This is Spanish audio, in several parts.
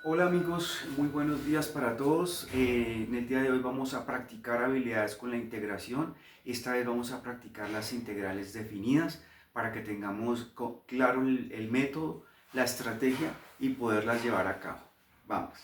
Hola amigos, muy buenos días para todos. En el día de hoy vamos a practicar habilidades con la integración. Esta vez vamos a practicar las integrales definidas para que tengamos claro el método, la estrategia y poderlas llevar a cabo. Vamos.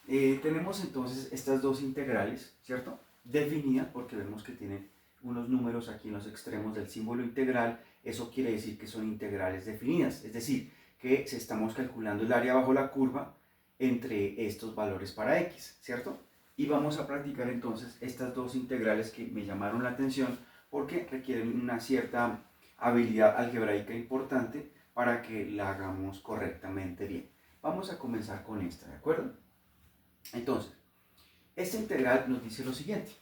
Tenemos entonces estas dos integrales, ¿cierto? Definidas porque vemos que tienen unos números aquí en los extremos del símbolo integral. Eso quiere decir que son integrales definidas, es decir, que se estamos calculando el área bajo la curva entre estos valores para x, ¿cierto? Y vamos a practicar entonces estas dos integrales que me llamaron la atención porque requieren una cierta habilidad algebraica importante para que la hagamos correctamente bien. Vamos a comenzar con esta, ¿de acuerdo? Entonces, esta integral nos dice lo siguiente.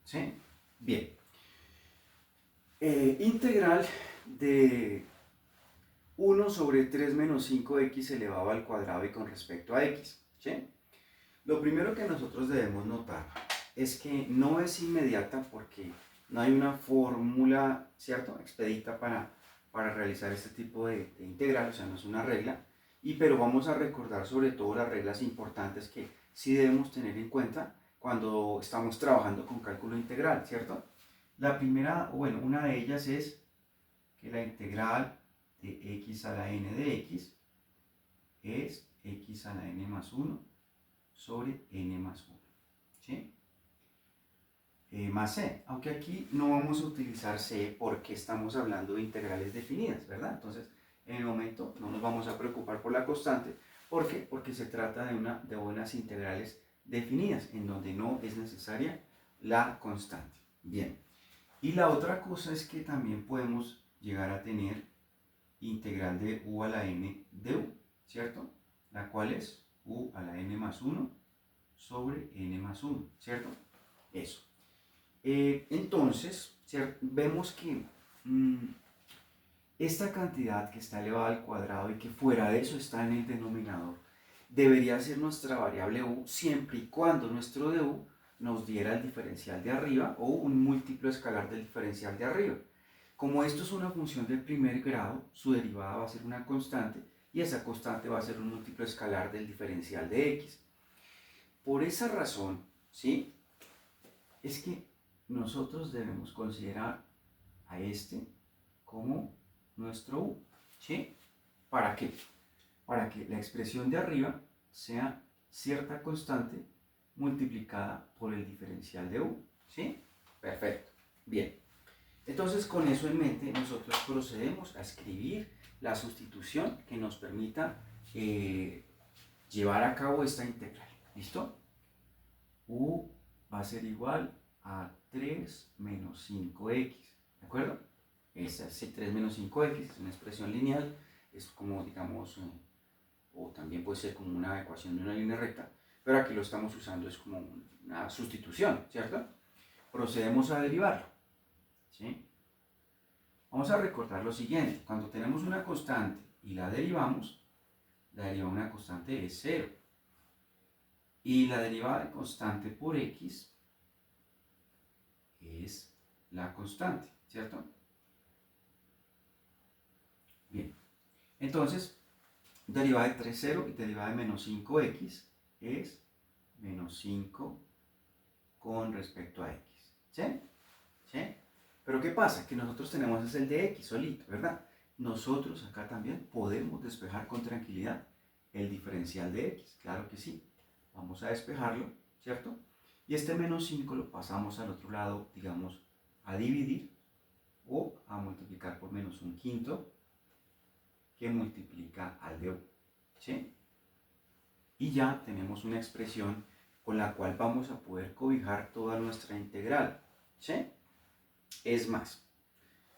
¿Sí? Bien. Integral de 1/3 - 5x elevado al cuadrado y con respecto a x. ¿Sí? Lo primero que nosotros debemos notar es que no es inmediata porque no hay una fórmula, ¿cierto?, expedita para realizar este tipo de integral, o sea, no es una regla, pero vamos a recordar sobre todo las reglas importantes que sí debemos tener en cuenta cuando estamos trabajando con cálculo integral, ¿cierto? La primera, bueno, una de ellas es que la integral de x a la n de x es x a la n más 1 sobre n más 1, ¿sí? Más c, aunque aquí no vamos a utilizar c porque estamos hablando de integrales definidas, ¿verdad? Entonces, en el momento no nos vamos a preocupar por la constante. ¿Por qué? Porque se trata de unas integrales definidas, en donde no es necesaria la constante. Bien, y la otra cosa es que también podemos llegar a tener integral de u a la n de u, ¿cierto? La cual es u a la n más 1 sobre n más 1, ¿cierto? Eso. Entonces, ¿cierto?, vemos que esta cantidad que está elevada al cuadrado y que fuera de eso está en el denominador, debería ser nuestra variable u siempre y cuando nuestro du nos diera el diferencial de arriba o un múltiplo escalar del diferencial de arriba. Como esto es una función del primer grado, su derivada va a ser una constante y esa constante va a ser un múltiplo escalar del diferencial de x. Por esa razón, ¿sí?, es que nosotros debemos considerar a este como nuestro u, ¿sí? ¿Para qué? Para que la expresión de arriba sea cierta constante multiplicada por el diferencial de u, ¿sí? Perfecto. Bien. Entonces, con eso en mente, nosotros procedemos a escribir la sustitución que nos permita llevar a cabo esta integral. ¿Listo? U va a ser igual a 3 menos 5x. ¿De acuerdo? Esa es 3 menos 5x, es una expresión lineal, es como, digamos, o también puede ser como una ecuación de una línea recta, pero aquí lo estamos usando es como una sustitución, ¿cierto? Procedemos a derivarlo, ¿sí? Vamos a recordar lo siguiente: cuando tenemos una constante y la derivamos, la derivada de una constante es 0. Y la derivada de constante por x es la constante, ¿cierto? Bien, entonces, derivada de 3, 0 y derivada de menos 5x es menos 5 con respecto a x, ¿sí? ¿Sí? Pero ¿qué pasa? Que nosotros tenemos es el de x solito, ¿verdad? Nosotros acá también podemos despejar con tranquilidad el diferencial de x, claro que sí. Vamos a despejarlo, ¿cierto? Y este menos 5 lo pasamos al otro lado, digamos, a dividir o a multiplicar por menos un quinto que multiplica al de u, ¿sí? Y ya tenemos una expresión con la cual vamos a poder cobijar toda nuestra integral, ¿sí? Es más,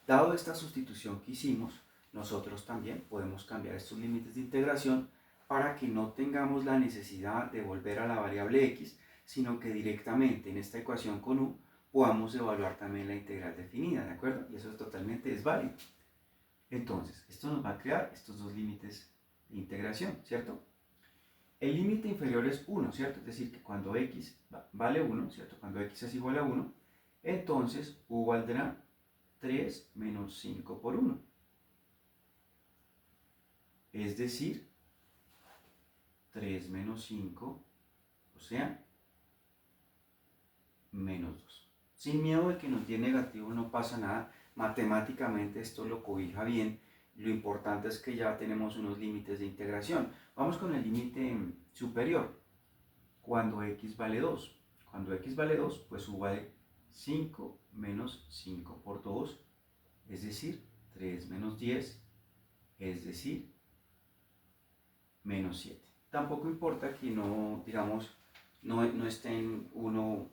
dado esta sustitución que hicimos, nosotros también podemos cambiar estos límites de integración para que no tengamos la necesidad de volver a la variable x, sino que directamente en esta ecuación con u podamos evaluar también la integral definida, ¿de acuerdo? Y eso totalmente es válido. Entonces, esto nos va a crear estos dos límites de integración, ¿cierto? El límite inferior es 1, ¿cierto? Es decir, que cuando x vale 1, ¿cierto? Cuando x es igual a 1, entonces u valdrá 3 menos 5 por 1. Es decir, 3 menos 5, o sea, menos 2. Sin miedo de que nos dé negativo, no pasa nada. Matemáticamente esto lo cobija bien. Lo importante es que ya tenemos unos límites de integración. Vamos con el límite superior. Cuando x vale 2. Cuando x vale 2, pues u vale 5 menos 5 por 2, es decir, 3 menos 10, es decir, menos 7. Tampoco importa que no, digamos, no estén uno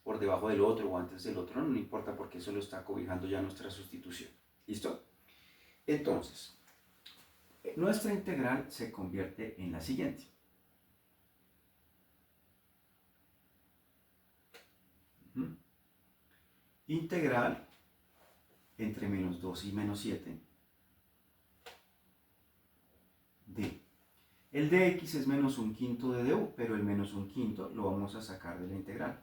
por debajo del otro o antes del otro, no importa porque eso lo está cobijando ya nuestra sustitución. ¿Listo? Entonces, nuestra integral se convierte en la siguiente. Integral entre menos 2 y menos 7 de. El de x es menos un quinto de du, pero el menos un quinto lo vamos a sacar de la integral.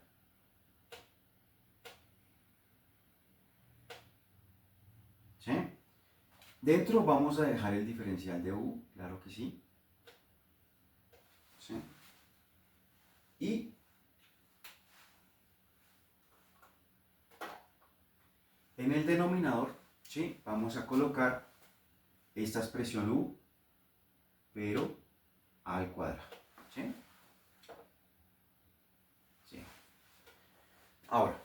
¿Sí? Dentro vamos a dejar el diferencial de u, claro que sí. ¿Sí? Y en el denominador, ¿sí?, vamos a colocar esta expresión u, pero al cuadrado. ¿Sí? Sí. Ahora,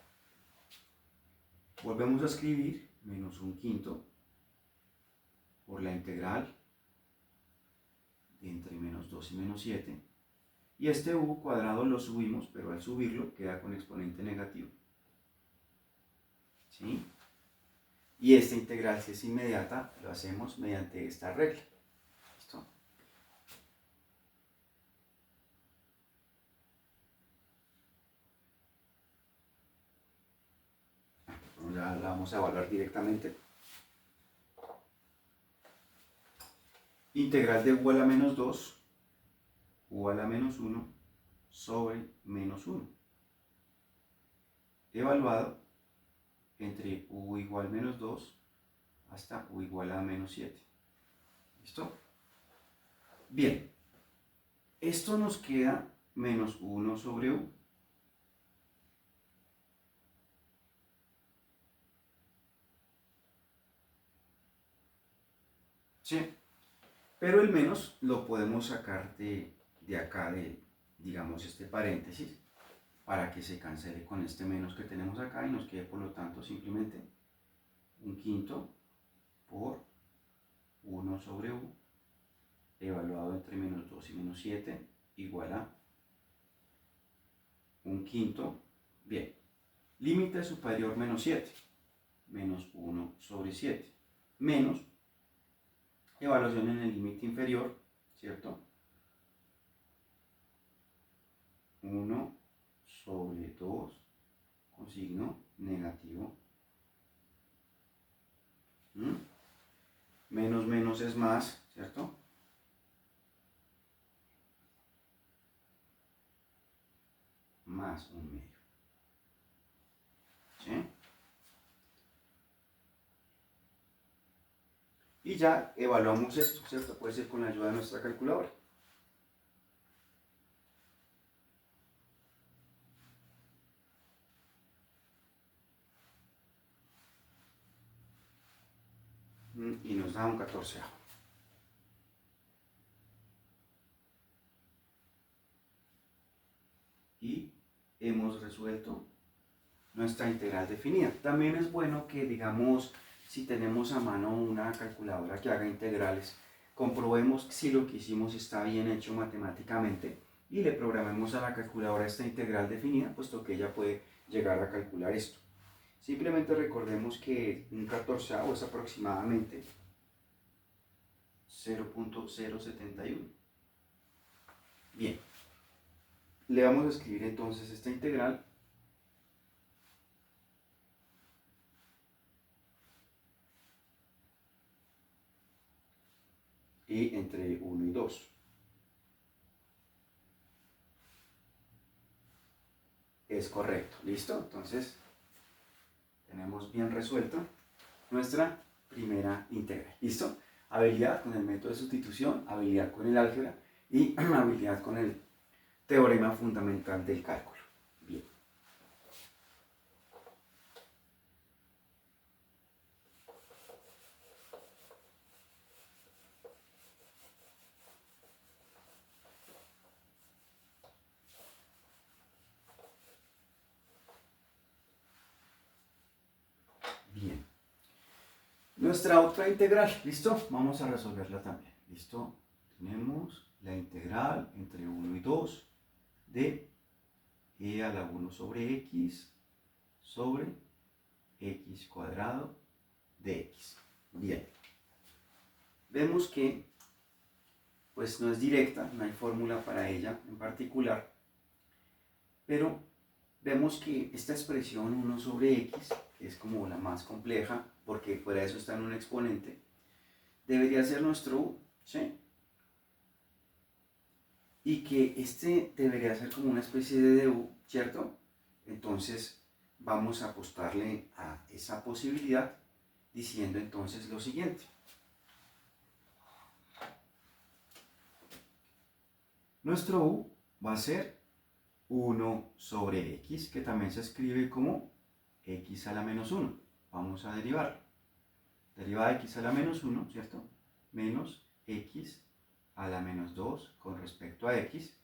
volvemos a escribir menos un quinto por la integral entre menos 2 y menos 7. Y este u cuadrado lo subimos, pero al subirlo queda con exponente negativo. ¿Sí? Y esta integral, si es inmediata, lo hacemos mediante esta regla. ¿Listo? Ya la vamos a evaluar directamente. Integral de u a la menos 2, u a la menos 1, sobre menos 1. Evaluado entre u igual menos 2 hasta u igual a menos 7. ¿Listo? Bien, esto nos queda menos 1 sobre u. ¿Sí? Pero el menos lo podemos sacar de acá, digamos, este paréntesis, para que se cancele con este menos que tenemos acá y nos quede, por lo tanto, simplemente un quinto por 1 sobre u, evaluado entre menos 2 y menos 7, igual a un quinto. Bien, límite superior menos 7, menos 1 sobre 7, menos evaluación en el límite inferior, ¿cierto? 1 sobre 2 con signo negativo. Menos menos es más, ¿cierto? Más un medio. ¿Sí? Y ya evaluamos esto, ¿cierto? Puede ser con la ayuda de nuestra calculadora. Y nos da un 14. Y hemos resuelto nuestra integral definida. También es bueno que, digamos, si tenemos a mano una calculadora que haga integrales, comprobemos si lo que hicimos está bien hecho matemáticamente y le programemos a la calculadora esta integral definida, puesto que ella puede llegar a calcular esto. Simplemente recordemos que un 14avo es aproximadamente 0.071. Bien, le vamos a escribir entonces esta integral y entre 1 y 2. Es correcto, ¿listo? Entonces, tenemos bien resuelta nuestra primera integral, ¿listo? Habilidad con el método de sustitución, habilidad con el álgebra y habilidad con el teorema fundamental del cálculo. Bien. Bien. Nuestra otra integral, ¿listo? Vamos a resolverla también, ¿listo? Tenemos la integral entre 1 y 2 de e a la 1 sobre x sobre x cuadrado de x. Bien. Vemos que pues no es directa, no hay fórmula para ella en particular, pero vemos que esta expresión 1 sobre x, que es como la más compleja, porque fuera de eso está en un exponente, debería ser nuestro u, ¿sí? Y que este debería ser como una especie de du, ¿cierto? Entonces vamos a apostarle a esa posibilidad diciendo entonces lo siguiente. Nuestro u va a ser 1 sobre x, que también se escribe como x a la menos 1. Vamos a derivarlo. Derivada de x a la menos 1, ¿cierto? Menos x a la menos 2 con respecto a x.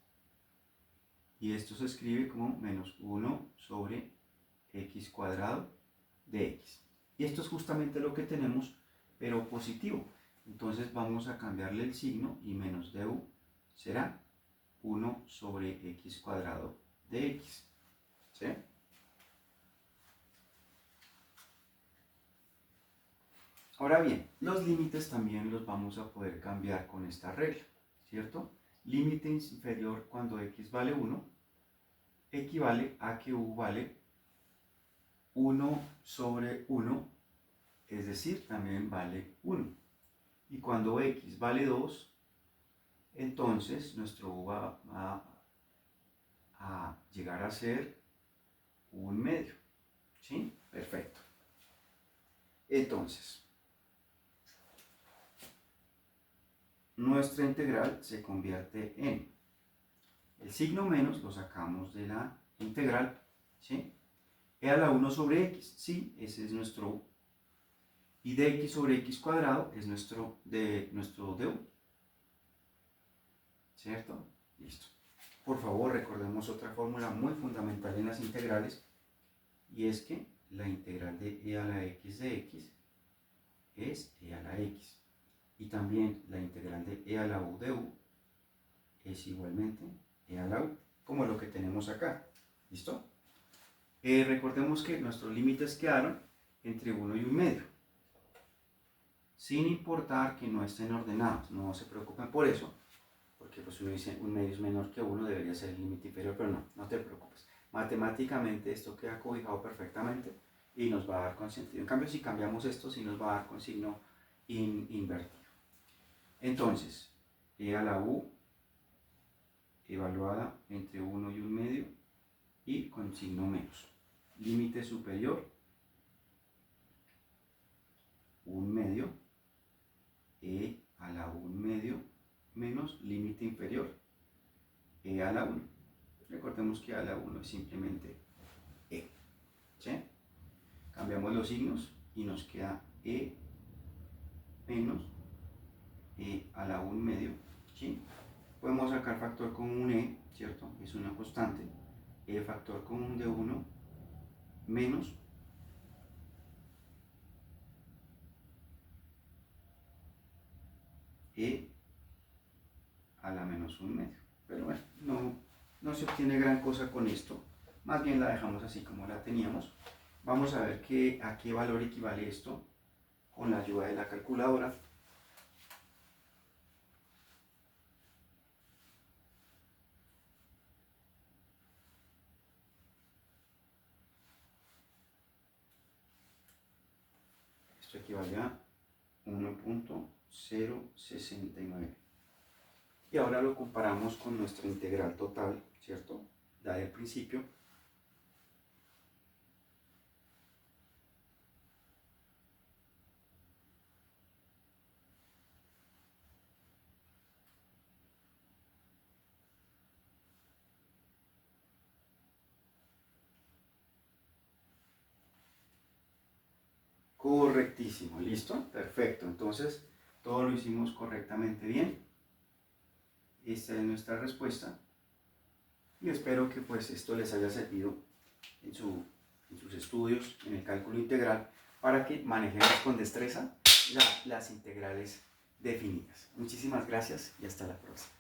Y esto se escribe como menos 1 sobre x cuadrado de x. Y esto es justamente lo que tenemos, pero positivo. Entonces vamos a cambiarle el signo y menos du será 1 sobre x cuadrado de x. ¿Sí? Ahora bien, los límites también los vamos a poder cambiar con esta regla, ¿cierto? Límite inferior cuando x vale 1 equivale a que u vale 1 sobre 1, es decir, también vale 1. Y cuando x vale 2, entonces nuestro u va a llegar a ser 1/2. ¿Sí? Perfecto. Entonces, nuestra integral se convierte en el signo menos, lo sacamos de la integral, ¿sí? E a la 1 sobre x, sí, ese es nuestro u. Y dx sobre x cuadrado es nuestro du, ¿cierto? Listo. Por favor, recordemos otra fórmula muy fundamental en las integrales, y es que la integral de e a la x de x es e a la x. Y también la integral de e a la u de u es igualmente e a la u, como lo que tenemos acá. ¿Listo? Recordemos que nuestros límites quedaron entre 1 y 1/2. Sin importar que no estén ordenados, no se preocupen por eso, porque pues uno dice 1/2 es menor que 1, debería ser el límite inferior, pero no te preocupes. Matemáticamente esto queda cobijado perfectamente y nos va a dar con sentido. En cambio, si cambiamos esto, sí nos va a dar con signo invertido. Entonces, e a la u evaluada entre 1 y 1/2 y con signo menos. Límite superior 1/2 e a la 1/2 menos límite inferior e a la 1. Recordemos que a la 1 es simplemente e. ¿Sí? Cambiamos los signos y nos queda e menos e a la 1/2. ¿Sí? Podemos sacar factor común e, ¿cierto? Es una constante. E factor común de 1 menos e a la menos 1/2. Pero bueno, no se obtiene gran cosa con esto. Más bien la dejamos así como la teníamos. Vamos a ver a qué valor equivale esto con la ayuda de la calculadora. Esto equivale a 1.069. Y ahora lo comparamos con nuestra integral total, ¿cierto? La del principio. Correctísimo, ¿listo? Perfecto, entonces todo lo hicimos correctamente bien. Esta es nuestra respuesta y espero que pues esto les haya servido en sus estudios, en el cálculo integral, para que manejemos con destreza las integrales definidas. Muchísimas gracias y hasta la próxima.